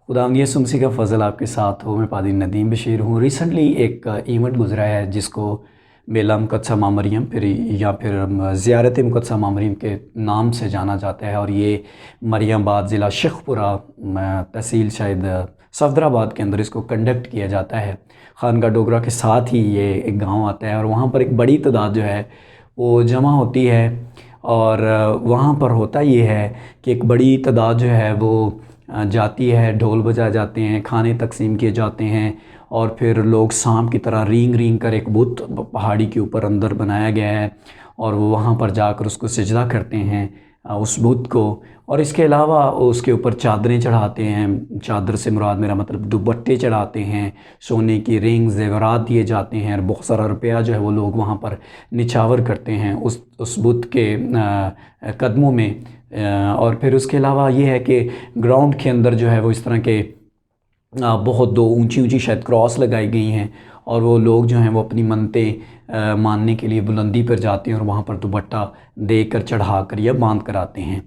خدا یسوع مسیح کا فضل آپ کے ساتھ ہو۔ میں پادری ندیم بشیر ہوں۔ ریسنٹلی ایک ایونٹ گزرا ہے جس کو بیلہ مقدسہ ماں مریم پھر زیارت مقدسہ ماں مریم کے نام سے جانا جاتا ہے، اور یہ مریم آباد ضلع شیخ پورہ تحصیل شاید صفدر آباد کے اندر اس کو کنڈکٹ کیا جاتا ہے۔ خانقاہ ڈوگرہ کے ساتھ ہی یہ ایک گاؤں آتا ہے، اور وہاں پر ایک بڑی تعداد جو ہے وہ جمع ہوتی ہے، اور وہاں پر ہوتا یہ ہے کہ ایک بڑی تعداد جو ہے وہ جاتی ہے، ڈھول بجائے جاتے ہیں، کھانے تقسیم کیے جاتے ہیں، اور پھر لوگ سانپ کی طرح رینگ رینگ کر ایک بت پہاڑی کے اوپر اندر بنایا گیا ہے، اور وہ وہاں پر جا کر اس کو سجدہ کرتے ہیں اس بت کو، اور اس کے علاوہ اس کے اوپر چادریں چڑھاتے ہیں۔ چادر سے مراد میرا مطلب دوپٹے چڑھاتے ہیں، سونے کی رنگ زیورات دیے جاتے ہیں، اور بہت سارا روپیہ جو ہے وہ لوگ وہاں پر نچھاور کرتے ہیں اس بت کے قدموں میں۔ اور پھر اس کے علاوہ یہ ہے کہ گراؤنڈ کے اندر جو ہے وہ اس طرح کے بہت دو اونچی شاید کراس لگائی گئی ہیں، اور وہ لوگ جو ہیں وہ اپنی منتیں ماننے کے لیے بلندی پر جاتے ہیں، اور وہاں پر دوپٹہ دے کر چڑھا کر یا باندھ کر آتے ہیں۔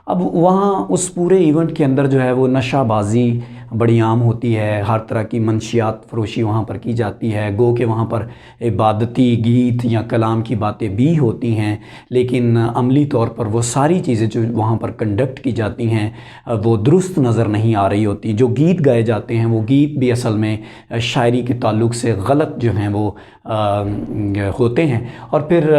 اب وہاں اس پورے ایونٹ کے اندر جو ہے وہ نشہ بازی بڑی عام ہوتی ہے، ہر طرح کی منشیات فروشی وہاں پر کی جاتی ہے، گو کہ وہاں پر عبادتی گیت یا کلام کی باتیں بھی ہوتی ہیں، لیکن عملی طور پر وہ ساری چیزیں جو وہاں پر کنڈکٹ کی جاتی ہیں وہ درست نظر نہیں آ رہی ہوتی۔ جو گیت گائے جاتے ہیں وہ گیت بھی اصل میں شاعری کے تعلق سے غلط جو ہیں وہ ہوتے ہیں۔ اور پھر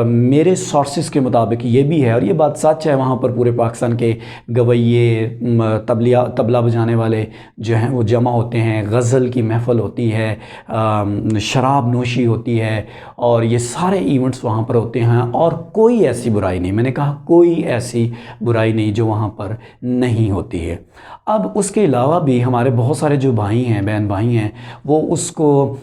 میرے سورسز کے مطابق یہ بھی ہے، اور یہ بات سچ ہے، وہاں پر پورے پاکستان کے گویے، طبلہ بجانے والے جو ہیں وہ جمع ہوتے ہیں، غزل کی محفل ہوتی ہے، شراب نوشی ہوتی ہے، اور یہ سارے ایونٹس وہاں پر ہوتے ہیں، اور کوئی ایسی برائی نہیں، میں نے کہا کوئی ایسی برائی نہیں جو وہاں پر نہیں ہوتی ہے۔ اب اس کے علاوہ بھی ہمارے بہت سارے جو بھائی ہیں، بہن بھائی ہیں، وہ اس کو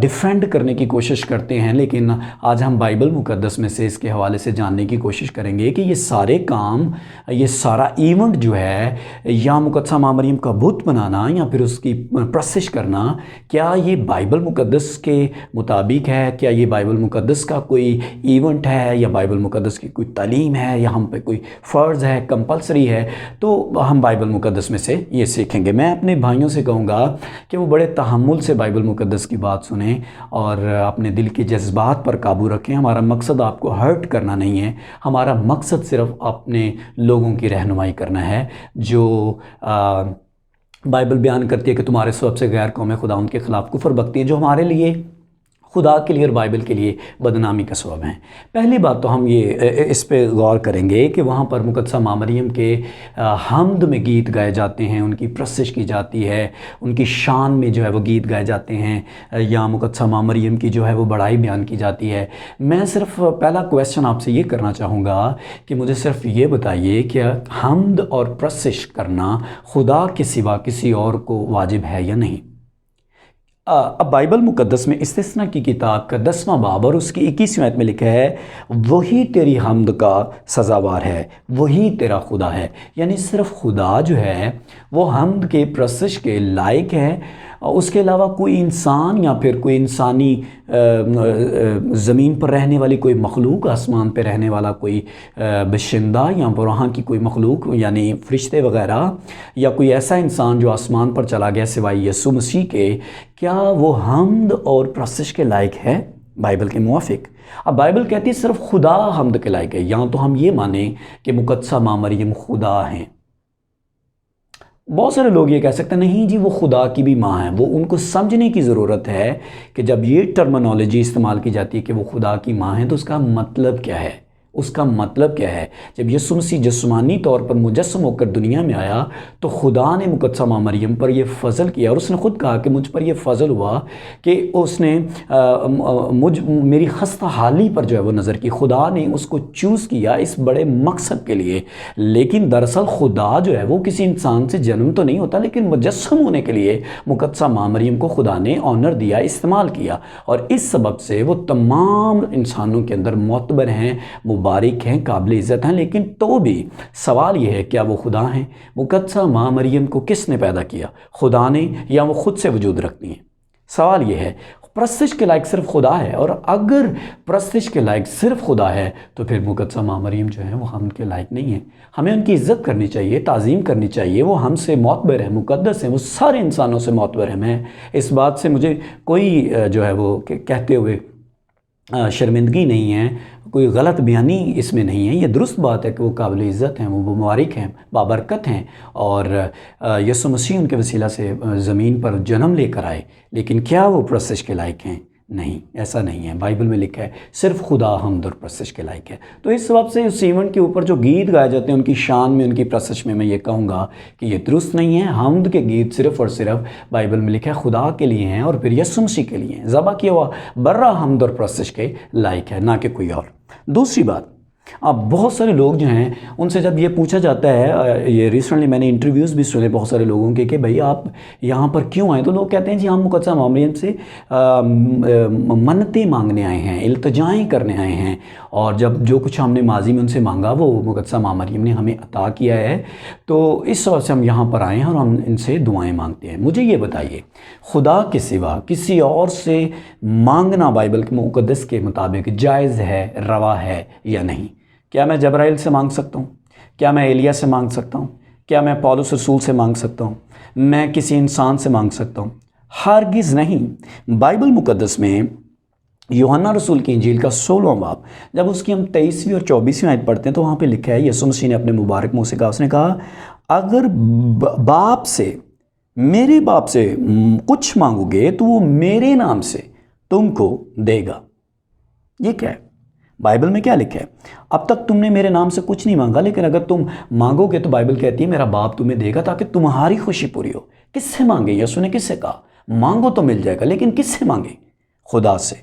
ڈیفینڈ کرنے کی کوشش کرتے ہیں، لیکن آج ہم بائبل مقدس میں سے اس کے حوالے سے جاننے کی کوشش کریں گے کہ یہ سارے کام، یہ سارا ایونٹ جو ہے، یا مقدسہ ماں مریم کا بت بنانا یا پھر اس کی پرستش کرنا، کیا یہ بائبل مقدس کے مطابق ہے؟ کیا یہ بائبل مقدس کا کوئی ایونٹ ہے، یا بائبل مقدس کی کوئی تعلیم ہے، یا ہم پہ کوئی فرض ہے، کمپلسری ہے؟ تو ہم بائبل مقدس میں سے یہ سیکھیں گے۔ میں اپنے بھائیوں سے کہوں گا کہ وہ بڑے تحمل سے بائبل مقدس کی بات سنیں، اور اپنے دل کے جذبات پر قابو رکھیں۔ ہمارا مقصد آپ کو ہرٹ کرنا نہیں ہے، ہمارا مقصد صرف اپنے لوگوں کی رہنمائی کرنا ہے، جو بائبل بیان کرتی ہے کہ تمہارے سبب سے غیر قومیں خدا ان کے خلاف کفر بکتی ہیں، جو ہمارے لیے، خدا کے لیے اور بائبل کے لیے بدنامی کا سبب ہیں۔ پہلی بات تو ہم یہ اس پہ غور کریں گے کہ وہاں پر مقدسہ ماں مریم کے حمد میں گیت گائے جاتے ہیں، ان کی پرستش کی جاتی ہے، ان کی شان میں جو ہے وہ گیت گائے جاتے ہیں، یا مقدسہ ماں مریم کی جو ہے وہ بڑائی بیان کی جاتی ہے۔ میں صرف پہلا کویسچن آپ سے یہ کرنا چاہوں گا کہ مجھے صرف یہ بتائیے کہ حمد اور پرستش کرنا خدا کے سوا کسی اور کو واجب ہے یا نہیں؟ اب بائبل مقدس میں استثنا کی کتاب کا 10واں باب اور اس کی 21ویں آیت میں لکھا ہے، وہی تیری حمد کا سزاوار ہے، وہی تیرا خدا ہے۔ یعنی صرف خدا جو ہے وہ حمد کے، پرستش کے لائق ہے، اس کے علاوہ کوئی انسان یا پھر کوئی انسانی زمین پر رہنے والی کوئی مخلوق، آسمان پہ رہنے والا کوئی بشندہ یا وہاں کی کوئی مخلوق یعنی فرشتے وغیرہ، یا کوئی ایسا انسان جو آسمان پر چلا گیا سوائے یسوع مسیح کے، کیا وہ حمد اور پرستش کے لائق ہے بائبل کے موافق؟ اب بائبل کہتی ہے صرف خدا حمد کے لائق ہے، یا تو ہم یہ مانیں کہ مقدسہ ماں مریم خدا ہیں۔ بہت سارے لوگ یہ کہہ سکتے ہیں نہیں جی وہ خدا کی بھی ماں ہے۔ وہ ان کو سمجھنے کی ضرورت ہے کہ جب یہ ٹرمنالوجی استعمال کی جاتی ہے کہ وہ خدا کی ماں ہے، تو اس کا مطلب کیا ہے؟ اس کا مطلب کیا ہے؟ جب یسوع مسیح جسمانی طور پر مجسم ہو کر دنیا میں آیا تو خدا نے مقدسہ ماں مریم پر یہ فضل کیا، اور اس نے خود کہا کہ مجھ پر یہ فضل ہوا کہ اس نے میری خستہ حالی پر جو ہے وہ نظر کی۔ خدا نے اس کو چوز کیا اس بڑے مقصد کے لیے، لیکن دراصل خدا جو ہے وہ کسی انسان سے جنم تو نہیں ہوتا، لیکن مجسم ہونے کے لیے مقدسہ ماں مریم کو خدا نے آنر دیا، استعمال کیا، اور اس سبب سے وہ تمام انسانوں کے اندر معتبر ہیں، مبارک ہیں، قابل عزت ہیں۔ لیکن تو بھی سوال یہ ہے کیا وہ خدا ہیں؟ مقدسہ ماں مریم کو کس نے پیدا کیا؟ خدا نے، یا وہ خود سے وجود رکھتی ہیں؟ سوال یہ ہے پرستش کے لائق صرف خدا ہے، اور اگر پرستش کے لائق صرف خدا ہے تو پھر مقدسہ ماں مریم جو ہیں وہ ہم کے لائق نہیں ہیں۔ ہمیں ان کی عزت کرنی چاہیے، تعظیم کرنی چاہیے، وہ ہم سے معتبر ہیں، مقدس ہیں، وہ سارے انسانوں سے معتبر ہیں۔ اس بات سے مجھے کوئی جو ہے وہ کہتے ہوئے شرمندگی نہیں ہے، کوئی غلط بیانی اس میں نہیں ہے، یہ درست بات ہے کہ وہ قابل عزت ہیں، وہ مبارک ہیں، بابرکت ہیں، اور یسوع مسیح ان کے وسیلہ سے زمین پر جنم لے کر آئے، لیکن کیا وہ پرستش کے لائق ہیں؟ نہیں، ایسا نہیں ہے۔ بائبل میں لکھا ہے صرف خدا حمد اور پرستش کے لائق ہے۔ تو اس سبب سے اس ایونٹ کے اوپر جو گیت گائے جاتے ہیں ان کی شان میں، ان کی پرستش میں یہ کہوں گا کہ یہ درست نہیں ہے۔ حمد کے گیت صرف اور صرف بائبل میں لکھا ہے خدا کے لیے ہیں، اور پھر یسوع مسیح کے لیے ہیں، ذبح کیا ہوا برہ حمد اور پرستش کے لائق ہے، نہ کہ کوئی اور۔ دوسری بات، اب بہت سارے لوگ جو ہیں ان سے جب یہ پوچھا جاتا ہے، یہ ریسنٹلی میں نے انٹرویوز بھی سنے بہت سارے لوگوں کے کہ بھئی آپ یہاں پر کیوں آئے، تو لوگ کہتے ہیں جی ہم مقدسہ ماں مریم سے منتیں مانگنے آئے ہیں، التجائیں کرنے آئے ہیں، اور جب جو کچھ ہم نے ماضی میں ان سے مانگا وہ مقدسہ ماں مریم نے ہمیں عطا کیا ہے، تو اس سبب سے ہم یہاں پر آئے ہیں اور ہم ان سے دعائیں مانگتے ہیں۔ مجھے یہ بتائیے، خدا کے سوا کسی اور سے مانگنا بائبل کے مقدس کے مطابق جائز ہے، روا ہے یا نہیں؟ کیا میں جبرائیل سے مانگ سکتا ہوں؟ کیا میں ایلیا سے مانگ سکتا ہوں؟ کیا میں پولس رسول سے مانگ سکتا ہوں؟ میں کسی انسان سے مانگ سکتا ہوں؟ ہرگز نہیں۔ بائبل مقدس میں یوحنا رسول کی انجیل کا 16واں باب، جب اس کی ہم 23ویں اور 24ویں آیت پڑھتے ہیں تو وہاں پہ لکھا ہے، یسوع مسیح نے اپنے مبارک منہ سے کہا، اس نے کہا اگر باپ سے، میرے باپ سے کچھ مانگو گے تو وہ میرے نام سے تم کو دے گا۔ یہ کیا ہے؟ بائبل میں کیا لکھا ہے؟ اب تک تم نے میرے نام سے کچھ نہیں مانگا، لیکن اگر تم مانگو گے تو بائبل کہتی ہے میرا باپ تمہیں دے گا تاکہ تمہاری خوشی پوری ہو۔ کس سے مانگے؟ یسوع نے کس سے کہا مانگو تو مل جائے گا، لیکن کس سے مانگے؟ خدا سے۔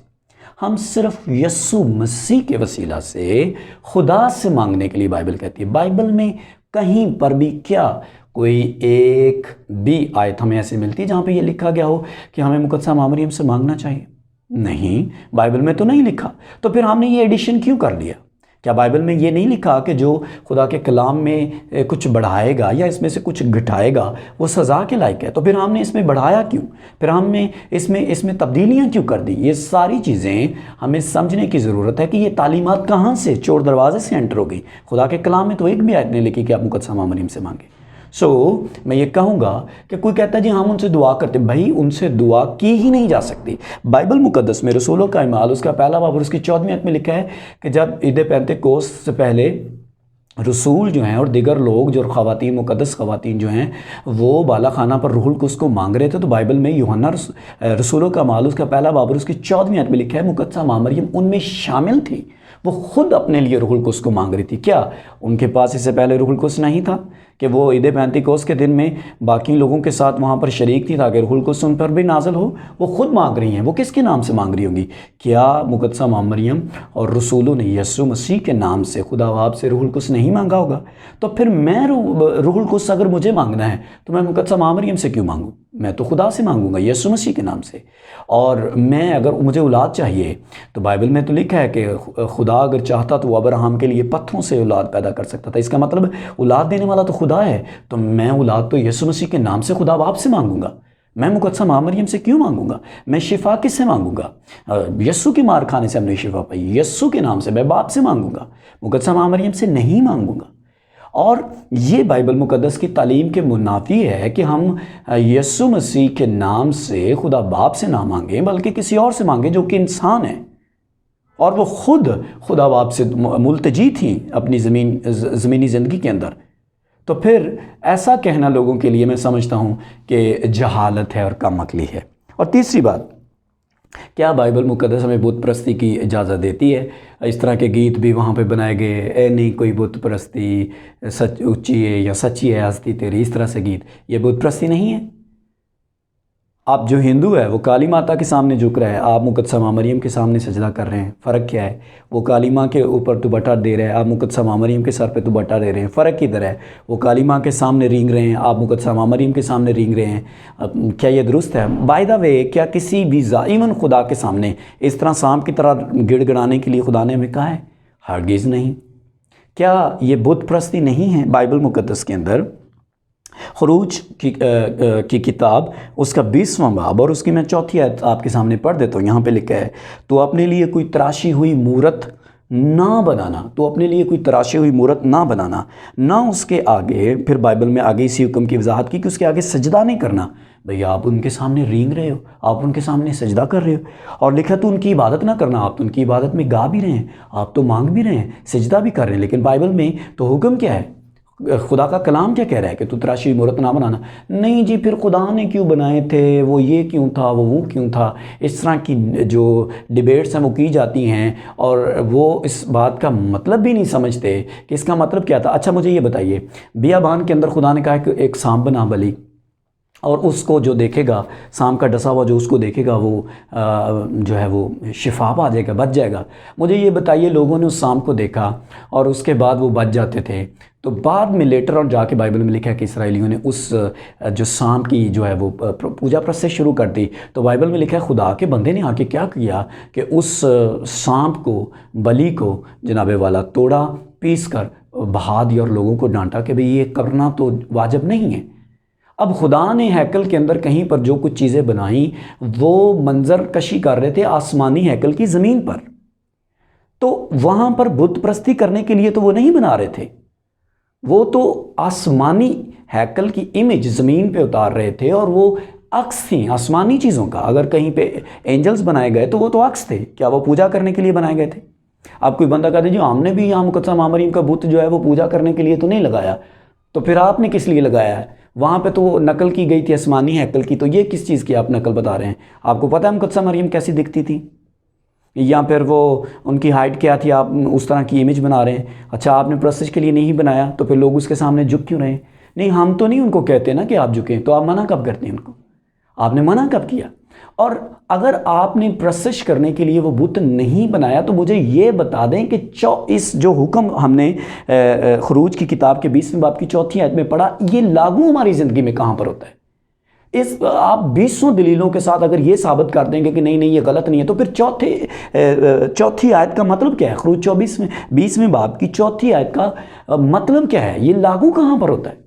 ہم صرف یسوع مسیح کے وسیلہ سے خدا سے مانگنے کے لیے بائبل کہتی ہے۔ بائبل میں کہیں پر بھی کیا کوئی ایک بھی آیت ہمیں ایسے ملتی ہے جہاں پہ یہ لکھا گیا ہو کہ ہمیں مقدسہ ماں مریم سے مانگنا چاہیے؟ نہیں، بائبل میں تو نہیں لکھا۔ تو پھر ہم نے یہ ایڈیشن کیوں کر لیا؟ کیا بائبل میں یہ نہیں لکھا کہ جو خدا کے کلام میں کچھ بڑھائے گا یا اس میں سے کچھ گھٹائے گا وہ سزا کے لائق ہے؟ تو پھر ہم نے اس میں بڑھایا کیوں؟ پھر ہم نے اس میں تبدیلیاں کیوں کر دی؟ یہ ساری چیزیں ہمیں سمجھنے کی ضرورت ہے کہ یہ تعلیمات کہاں سے چور دروازے سے انٹر ہو گئی۔ خدا کے کلام میں تو ایک بھی آیت نہیں لکھی کہ آپ مقدسہ ماں مریم سے مانگیں۔ میں یہ کہوں گا کہ کوئی کہتا ہے جی ہم ان سے دعا کرتے، بھائی ان سے دعا کی ہی نہیں جا سکتی۔ بائبل مقدس میں رسولوں کا اعمال اس کا پہلا باب اور اس کی 14ویں آیت میں لکھا ہے کہ جب عید پینتیکوست سے پہلے رسول جو ہیں اور دیگر لوگ جو خواتین، مقدس خواتین جو ہیں وہ بالا خانہ پر روح القدس کو مانگ رہے تھے، تو بائبل میں یوحنا رسولوں کا اعمال اس کا پہلا باب اور اس کی 14ویں آیت میں لکھا ہے مقدسہ ماں مریم ان میں شامل تھی، وہ خود اپنے لیے روح القدس کو مانگ رہی تھی۔ کیا ان کے پاس اس سے پہلے روح القدس نہیں تھا کہ وہ عید پینتیکوست کے دن میں باقی لوگوں کے ساتھ وہاں پر شریک تھی تاکہ روح القدس ان پر بھی نازل ہو؟ وہ خود مانگ رہی ہیں۔ وہ کس کے نام سے مانگ رہی ہوں گی؟ کیا مقدسہ ماں مریم اور رسولوں نے یسوع مسیح کے نام سے خدا باپ سے روح القدس نہیں مانگا ہوگا؟ تو پھر میں روح القدس اگر مجھے مانگنا ہے تو میں مقدسہ ماں مریم سے کیوں مانگوں؟ میں تو خدا سے مانگوں گا، یسوع مسیح کے نام سے۔ اور میں اگر مجھے اولاد چاہیے تو بائبل میں تو لکھا ہے کہ خدا اگر چاہتا تو وہ ابراہیم کے لیے پتھروں سے اولاد پیدا کر سکتا تھا۔ اس کا مطلب اولاد دینے والا تو خدا ہے، تو میں اولاد تو یسوع مسیح کے نام سے خدا باپ سے مانگوں گا۔ میں مقدسہ ماں مریم سے کیوں مانگوں گا؟ میں شفا کس سے مانگوں گا؟ یسوع کی مار کھانے سے ہم نے شفا پائی، یسوع کے نام سے میں باپ سے مانگوں گا، مقدسہ ماں مریم سے نہیں مانگوں گا۔ اور یہ بائبل مقدس کی تعلیم کے منافی ہے کہ ہم یسوع مسیح کے نام سے خدا باپ سے نہ مانگیں بلکہ کسی اور سے مانگیں جو کہ انسان ہے، اور وہ خود خدا باپ سے ملتجی تھیں اپنی زمینی زندگی کے اندر۔ تو پھر ایسا کہنا لوگوں کے لیے میں سمجھتا ہوں کہ جہالت ہے اور کم عقلی ہے۔ اور تیسری بات، کیا بائبل مقدس ہمیں بت پرستی کی اجازت دیتی ہے؟ اس طرح کے گیت بھی وہاں پہ بنائے گئے، اے نہیں کوئی بت پرستی سچ اونچی ہے یا سچی ہے ہستی تیری، اس طرح سے گیت، یہ بت پرستی نہیں ہے؟ آپ جو ہندو ہے وہ کالی ماتا کے سامنے جھک رہا ہے، آپ مقدسہ ماں مریم کے سامنے سجدہ کر رہے ہیں، فرق کیا ہے؟ وہ کالی ماں کے اوپر دوپٹہ دے رہے ہیں، آپ مقدسہ ماں مریم کے سر پہ دوپٹہ دے رہے ہیں، فرق کدھر ہے؟ وہ کالی ماں کے سامنے رینگ رہے ہیں، آپ مقدسہ ماں مریم کے سامنے رینگ رہے ہیں۔ کیا یہ درست ہے؟ بائی دا وے، کیا کسی بھی ایون خدا کے سامنے اس طرح سانپ کی طرح گڑ گڑانے کے لیے خدا نے ہمیں کہا ہے؟ ہرگز نہیں۔ کیا یہ بت پرستی نہیں ہے بائبل مقدس کے اندر؟ خروج کی کتاب اس کا 20واں باب اور اس کی میں 4 آیت آپ کے سامنے پڑھ دیتا ہوں. یہاں پہ لکھا ہے تو اپنے لیے کوئی تراشی ہوئی مورت نہ بنانا، تو اپنے لیے کوئی تراشی ہوئی مورت نہ بنانا، نہ اس کے آگے، پھر بائبل میں آگے اسی حکم کی وضاحت کی کہ اس کے آگے سجدہ نہیں کرنا. بھئی آپ ان کے سامنے رینگ رہے ہو، آپ ان کے سامنے سجدہ کر رہے ہو، اور لکھا تو ان کی عبادت نہ کرنا. آپ تو ان کی عبادت میں گا بھی رہے ہیں، آپ تو مانگ بھی رہے ہیں، سجدہ بھی کر رہے ہیں، لیکن بائبل میں تو حکم کیا ہے؟ خدا کا کلام کیا کہہ رہا ہے کہ تو تراشی ہوئی مورت نہ بنانا. نہیں جی پھر خدا نے کیوں بنائے تھے، وہ یہ کیوں تھا، وہ کیوں تھا. اس طرح کی جو ڈیبیٹس ہیں وہ کی جاتی ہیں، اور وہ اس بات کا مطلب بھی نہیں سمجھتے کہ اس کا مطلب کیا تھا. اچھا مجھے یہ بتائیے، بیابان کے اندر خدا نے کہا کہ ایک سانپ بنا بلی، اور اس کو جو دیکھے گا، سانپ کا ڈسا ہوا جو اس کو دیکھے گا وہ جو ہے وہ شفا پا جائے گا، بچ جائے گا. مجھے یہ بتائیے، لوگوں نے اس سانپ کو دیکھا اور اس کے بعد وہ بچ جاتے تھے، تو بعد میں لیٹر اور جا کے بائبل میں لکھا ہے کہ اسرائیلیوں نے اس جو سانپ کی جو ہے وہ پوجا پرست شروع کر دی. تو بائبل میں لکھا ہے خدا کے بندے نے آ کے کیا کیا کہ اس سانپ کو، بلی کو جناب والا توڑا، پیس کر بہا دیا اور لوگوں کو ڈانٹا کہ بھئی یہ کرنا تو واجب نہیں ہے. اب خدا نے ہیکل کے اندر کہیں پر جو کچھ چیزیں بنائیں وہ منظر کشی کر رہے تھے آسمانی ہیکل کی زمین پر، تو وہاں پر بت پرستی کرنے کے لیے تو وہ نہیں بنا رہے تھے، وہ تو آسمانی ہیکل کی امیج زمین پہ اتار رہے تھے، اور وہ عکس تھیں آسمانی چیزوں کا. اگر کہیں پہ اینجلز بنائے گئے تو وہ تو عکس تھے، کیا وہ پوجا کرنے کے لیے بنائے گئے تھے؟ اب کوئی بندہ کہتے ہیں جو ہم نے بھی یہاں مقدسہ معمریم کا بت جو ہے وہ پوجا کرنے کے لیے تو نہیں لگایا، تو پھر آپ نے کس لیے لگایا ہے؟ وہاں پہ تو وہ نقل کی گئی تھی آسمانی ہیکل کی، تو یہ کس چیز کی آپ نقل بتا رہے ہیں؟ آپ کو پتہ ہے مقدسہ مریم کیسی دکھتی تھی، یا پھر وہ ان کی ہائٹ کیا تھی، آپ اس طرح کی امیج بنا رہے ہیں. اچھا آپ نے پرستش کے لیے نہیں بنایا تو پھر لوگ اس کے سامنے جھک کیوں رہے ہیں؟ نہیں ہم تو نہیں ان کو کہتے نا کہ آپ جھکیں، تو آپ منع کب کرتے ہیں ان کو؟ آپ نے منع کب کیا؟ اور اگر آپ نے پرستش کرنے کے لیے وہ بت نہیں بنایا تو مجھے یہ بتا دیں کہ اس جو حکم ہم نے خروج کی کتاب کے 20ویں باب کی 4 آیت میں پڑھا، یہ لاگو ہماری زندگی میں کہاں پر ہوتا ہے؟ آپ 20 دلیلوں کے ساتھ اگر یہ ثابت کر دیں گے کہ نہیں یہ غلط نہیں ہے، تو پھر چوتھی آیت کا مطلب کیا ہے؟ خروج 20ویں باب کی 4 آیت کا مطلب کیا ہے؟ یہ لاگو کہاں پر ہوتا ہے؟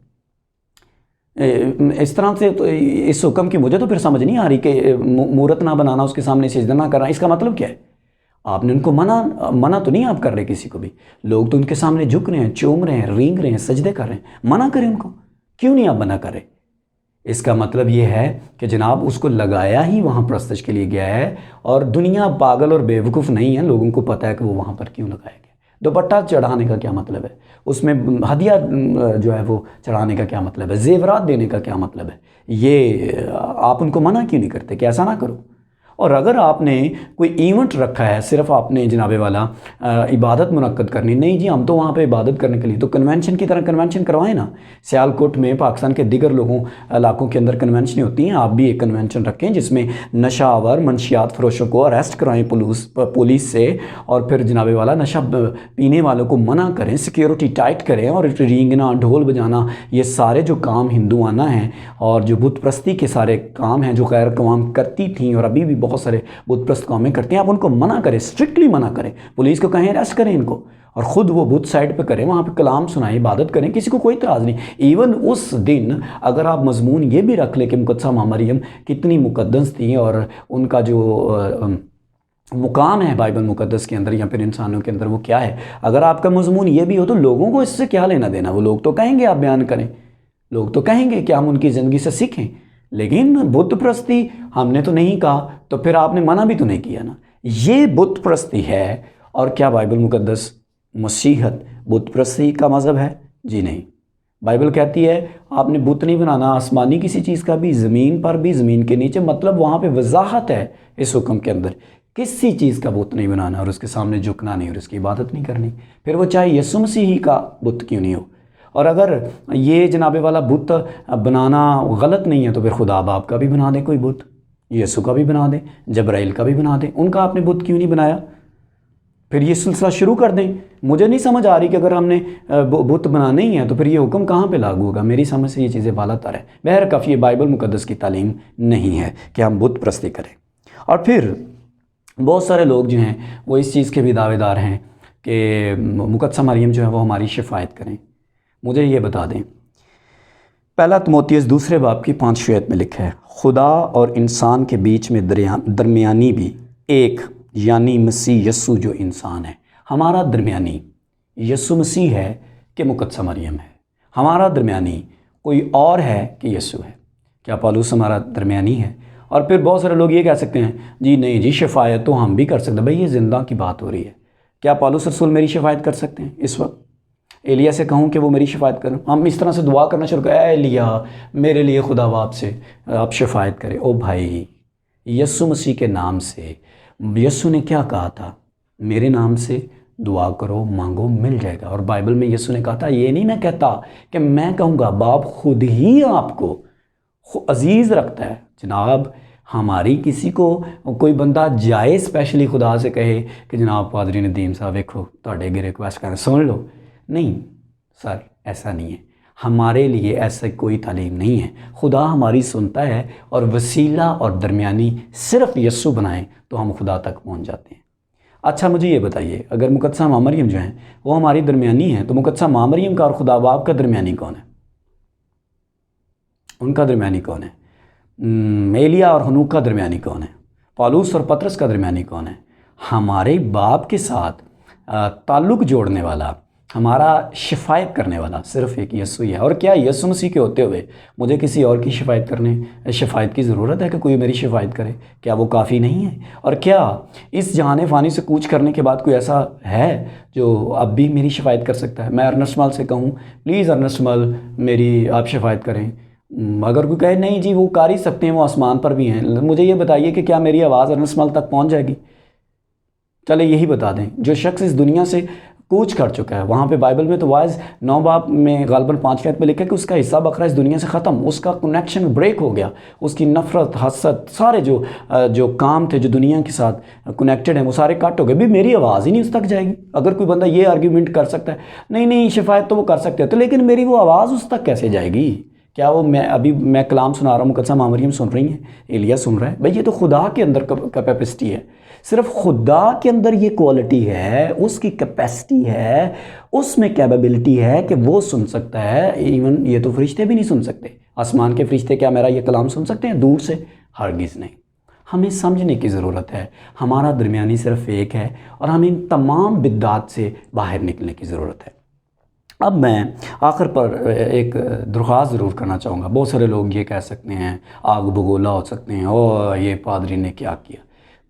اس طرح سے تو اس حکم کی مجھے تو پھر سمجھ نہیں آ رہی کہ مورت نہ بنانا، اس کے سامنے سجدہ نہ کرنا، اس کا مطلب کیا ہے؟ آپ نے ان کو منع تو نہیں آپ کر رہے کسی کو بھی. لوگ تو ان کے سامنے جھک رہے ہیں، چوم رہے ہیں، رینگ رہے ہیں، سجدے کر رہے ہیں. منع کریں ان کو، کیوں نہیں آپ منع کر رہے؟ اس کا مطلب یہ ہے کہ جناب اس کو لگایا ہی وہاں پرستش کے لیے گیا ہے، اور دنیا پاگل اور بیوقوف نہیں ہے، لوگوں کو پتہ ہے کہ وہ وہاں پر کیوں لگایا گیا. دوپٹہ چڑھانے کا کیا مطلب ہے؟ اس میں ہدیہ جو ہے وہ چڑھانے کا کیا مطلب ہے؟ زیورات دینے کا کیا مطلب ہے؟ یہ آپ ان کو منع کیوں نہیں کرتے کہ ایسا نہ کرو؟ اور اگر آپ نے کوئی ایونٹ رکھا ہے، صرف آپ نے جناب والا عبادت منعقد کرنی، نہیں جی ہم تو وہاں پہ عبادت کرنے کے لیے، تو کنونشن کی طرح کنونشن کروائیں نا. سیالکوٹ میں پاکستان کے دیگر علاقوں کے اندر کنونشنیں ہوتی ہیں، آپ بھی ایک کنونشن رکھیں جس میں نشہ آور منشیات فروشوں کو اریسٹ کرائیں پولیس سے، اور پھر جناب والا نشہ پینے والوں کو منع کریں، سیکیورٹی ٹائٹ کریں، اور رینگنا، ڈھول بجانا، یہ سارے جو کام ہندوانہ ہیں اور جو بت پرستی کے سارے کام ہیں جو غیر قوام کرتی تھیں اور ابھی بھی بہت سارے بت پرست قومیں کرتے ہیں، آپ ان کو منع کریں، اسٹرکٹلی منع کریں. پولیس کو کہیں اریسٹ کریں ان کو، اور خود وہ بت سائٹ پہ کریں، وہاں پہ کلام سنائیں، عبادت کریں، کسی کو کوئی اعتراض نہیں. ایون اس دن اگر آپ مضمون یہ بھی رکھ لیں کہ مقدسہ ماں مریم کتنی مقدس تھیں اور ان کا جو مقام ہے بائبل مقدس کے اندر یا پھر انسانوں کے اندر وہ کیا ہے، اگر آپ کا مضمون یہ بھی ہو تو لوگوں کو اس سے کیا لینا دینا؟ وہ لوگ تو کہیں گے آپ بیان کریں، لوگ تو کہیں گے کہ ہم ان کی زندگی سے سیکھیں، لیکن بت پرستی ہم نے تو نہیں کہا، تو پھر آپ نے منع بھی تو نہیں کیا نا. یہ بت پرستی ہے. اور کیا بائبل مقدس مسیحت بت پرستی کا مذہب ہے؟ جی نہیں. بائبل کہتی ہے آپ نے بت نہیں بنانا، آسمانی کسی چیز کا بھی، زمین پر بھی، زمین کے نیچے. مطلب وہاں پہ وضاحت ہے اس حکم کے اندر، کسی چیز کا بت نہیں بنانا اور اس کے سامنے جھکنا نہیں اور اس کی عبادت نہیں کرنی، پھر وہ چاہے یسوع مسیح ہی کا بت کیوں نہیں ہو. اور اگر یہ جناب والا بت بنانا غلط نہیں ہے تو پھر خدا باپ کا بھی بنا دیں کوئی بت، یسوع کا بھی بنا دیں، جبرائیل کا بھی بنا دیں. ان کا آپ نے بت کیوں نہیں بنایا؟ پھر یہ سلسلہ شروع کر دیں. مجھے نہیں سمجھ آ رہی کہ اگر ہم نے بت بنانے ہی ہیں تو پھر یہ حکم کہاں پہ لاگو ہوگا؟ میری سمجھ سے یہ چیزیں بالا تر ہیں. بہرکیف یہ بائبل مقدس کی تعلیم نہیں ہے کہ ہم بت پرستی کریں. اور پھر بہت سارے لوگ جو ہیں وہ اس چیز کے بھی دعوے دار ہیں کہ مقدسہ مریم جو ہے وہ ہماری شفاعت کریں. مجھے یہ بتا دیں پہلا تموتیوس دوسرے باب کی 5 آیت میں لکھا ہے، خدا اور انسان کے بیچ میں درمیانی بھی ایک، یعنی مسیح یسوع جو انسان ہے۔ ہمارا درمیانی یسوع مسیح ہے کہ مقدسہ مریم ہے؟ ہمارا درمیانی کوئی اور ہے کہ یسوع ہے؟ کیا پالوس ہمارا درمیانی ہے؟ اور پھر بہت سارے لوگ یہ کہہ سکتے ہیں جی نہیں جی، شفاعت تو ہم بھی کر سکتے ہیں۔ بھئی یہ زندہ کی بات ہو رہی ہے، کیا پالوس رسول میری شفاعت کر سکتے ہیں اس وقت؟ ایلیا سے کہوں کہ وہ میری شفاعت کریں؟ ہم اس طرح سے دعا کرنا شروع کریں، اے ایلیا میرے لیے خدا باپ سے آپ شفاعت کریں۔ او بھائی، یسوع مسیح کے نام سے، یسوع نے کیا کہا تھا؟ میرے نام سے دعا کرو، مانگو، مل جائے گا۔ اور بائبل میں یسوع نے کہا تھا، یہ نہیں میں کہتا کہ میں کہوں گا، باپ خود ہی آپ کو عزیز رکھتا ہے۔ جناب ہماری کسی کو کوئی بندہ جائے اسپیشلی خدا سے کہے کہ جناب پادری ندیم صاحب دیکھو تہاڈے اگے ریکویسٹ کریں سمجھ لو، نہیں سر ایسا نہیں ہے۔ ہمارے لیے ایسا کوئی تعلیم نہیں ہے۔ خدا ہماری سنتا ہے، اور وسیلہ اور درمیانی صرف یسوع بنائیں تو ہم خدا تک پہنچ جاتے ہیں۔ اچھا مجھے یہ بتائیے، اگر مقدسہ ماں مریم جو ہیں وہ ہماری درمیانی ہیں، تو مقدسہ ماں مریم کا اور خدا باپ کا درمیانی کون ہے؟ ان کا درمیانی کون ہے؟ ایلیا اور ہنوک کا درمیانی کون ہے؟ پالوس اور پطرس کا درمیانی کون ہے؟ ہمارے باپ کے ساتھ تعلق جوڑنے والا، ہمارا شفاعت کرنے والا صرف ایک یسوع ہی ہے۔ اور کیا یسوع مسیح کے ہوتے ہوئے مجھے کسی اور کی شفاعت کی ضرورت ہے کہ کوئی میری شفاعت کرے؟ کیا وہ کافی نہیں ہے؟ اور کیا اس جہان فانی سے کوچ کرنے کے بعد کوئی ایسا ہے جو اب بھی میری شفاعت کر سکتا ہے؟ میں ارنسٹ مال سے کہوں پلیز ارنسٹ مال میری آپ شفاعت کریں، اگر کوئی کہے نہیں جی وہ کر ہی سکتے ہیں، وہ آسمان پر بھی ہیں، مجھے یہ بتائیے کہ کیا میری آواز ارنسٹ مال تک پہنچ جائے گی؟ چلے یہی بتا دیں، جو شخص اس دنیا سے کوچ کر چکا ہے، وہاں پہ بائبل میں تو واعظ 9 باب میں غالباً 5 آیت میں لکھا ہے کہ اس کا حصہ بکرا اس دنیا سے ختم، اس کا کنیکشن بریک ہو گیا، اس کی نفرت، حسد، سارے جو کام تھے جو دنیا کے ساتھ کنیکٹڈ ہیں وہ سارے کٹ ہو گئے۔ بھی میری آواز ہی نہیں اس تک جائے گی۔ اگر کوئی بندہ یہ آرگیومنٹ کر سکتا ہے نہیں شفاعت تو وہ کر سکتے ہیں، تو لیکن میری وہ آواز اس تک کیسے جائے گی؟ کیا وہ میں کلام سنا رہا ہوں، مقدسہ ماں مریم سن رہی ہیں، ایلیا سن رہا ہے؟ بھئی یہ تو خدا کے اندر کیپیسٹی ہے، صرف خدا کے اندر یہ کوالٹی ہے، اس کی کیپیسٹی ہے، اس میں کیپیبلٹی ہے کہ وہ سن سکتا ہے۔ ایون یہ تو فرشتے بھی نہیں سن سکتے۔ آسمان کے فرشتے کیا میرا یہ کلام سن سکتے ہیں دور سے؟ ہرگز نہیں۔ ہمیں سمجھنے کی ضرورت ہے، ہمارا درمیانی صرف ایک ہے، اور ہمیں ان تمام بدعات سے باہر نکلنے کی ضرورت ہے۔ اب میں آخر پر ایک درخواست ضرور کرنا چاہوں گا۔ بہت سارے لوگ یہ کہہ سکتے ہیں، آگ بگولا ہو سکتے ہیں، او یہ پادری نے کیا کیا؟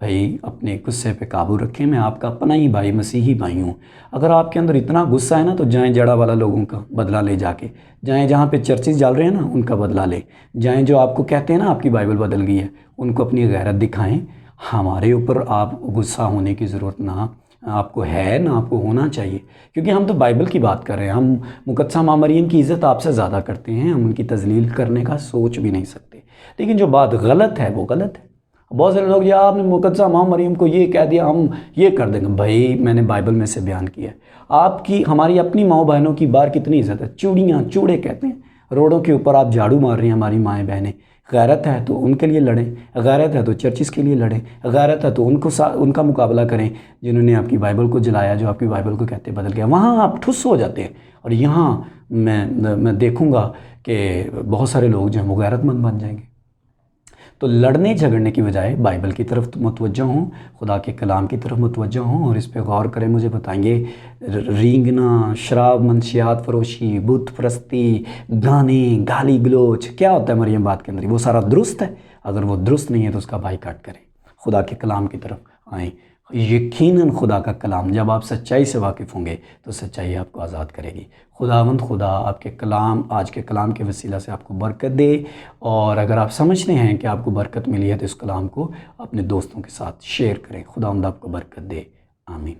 بھائی اپنے غصے پہ قابو رکھیں، میں آپ کا اپنا ہی بھائی، مسیحی بھائی ہوں۔ اگر آپ کے اندر اتنا غصہ ہے نا تو جائیں جڑا والا لوگوں کا بدلہ لے جا کے، جائیں جہاں پہ چرچز جل رہے ہیں نا ان کا بدلہ لیں، جائیں جو آپ کو کہتے ہیں نا آپ کی بائبل بدل گئی ہے ان کو اپنی غیرت دکھائیں۔ ہمارے اوپر آپ غصہ ہونے کی ضرورت نہ آپ کو ہے، نہ آپ کو ہونا چاہیے، کیونکہ ہم تو بائبل کی بات کر رہے ہیں۔ ہم مقدسہ ماں مریم کی عزت آپ سے زیادہ کرتے ہیں، ہم ان کی تذلیل کرنے کا سوچ بھی نہیں سکتے، لیکن جو بات غلط ہے وہ غلط ہے۔ بہت سارے لوگ آپ نے مقدسہ ماں مریم کو یہ کہہ دیا ہم یہ کر دیں گے۔ بھائی میں نے بائبل میں سے بیان کیا ہے، آپ کی ہماری اپنی ماؤں بہنوں کی باہر کتنی عزت ہے، چوڑیاں چوڑے کہتے ہیں، روڈوں کے اوپر آپ جھاڑو مار رہی ہیں ہماری مائیں بہنیں۔ غیرت ہے تو ان کے لیے لڑیں، غیرت ہے تو چرچز کے لیے لڑیں، غیرت ہے تو ان کا مقابلہ کریں جنہوں نے آپ کی بائبل کو جلایا، جو آپ کی بائبل کو کہتے بدل گیا۔ وہاں آپ ٹھس ہو جاتے ہیں، اور یہاں میں دیکھوں گا کہ بہت سارے لوگ جو ہیں وہ غیرت مند بن جائیں گے۔ تو لڑنے جھگڑنے کی بجائے بائبل کی طرف متوجہ ہوں، خدا کے کلام کی طرف متوجہ ہوں، اور اس پہ غور کریں۔ مجھے بتائیں گے رینگنا، شراب منشیات فروشی، بت پرستی، گانے، گالی گلوچ کیا ہوتا ہے مریم بات کے اندر؟ وہ سارا درست ہے؟ اگر وہ درست نہیں ہے تو اس کا بائیکاٹ کریں، خدا کے کلام کی طرف آئیں۔ یقیناً خدا کا کلام جب آپ سچائی سے واقف ہوں گے تو سچائی آپ کو آزاد کرے گی۔ خداوند خدا آپ کے کلام، آج کے کلام کے وسیلہ سے آپ کو برکت دے، اور اگر آپ سمجھتے ہیں کہ آپ کو برکت ملی ہے تو اس کلام کو اپنے دوستوں کے ساتھ شیئر کریں۔ خداوند آپ کو برکت دے، آمین۔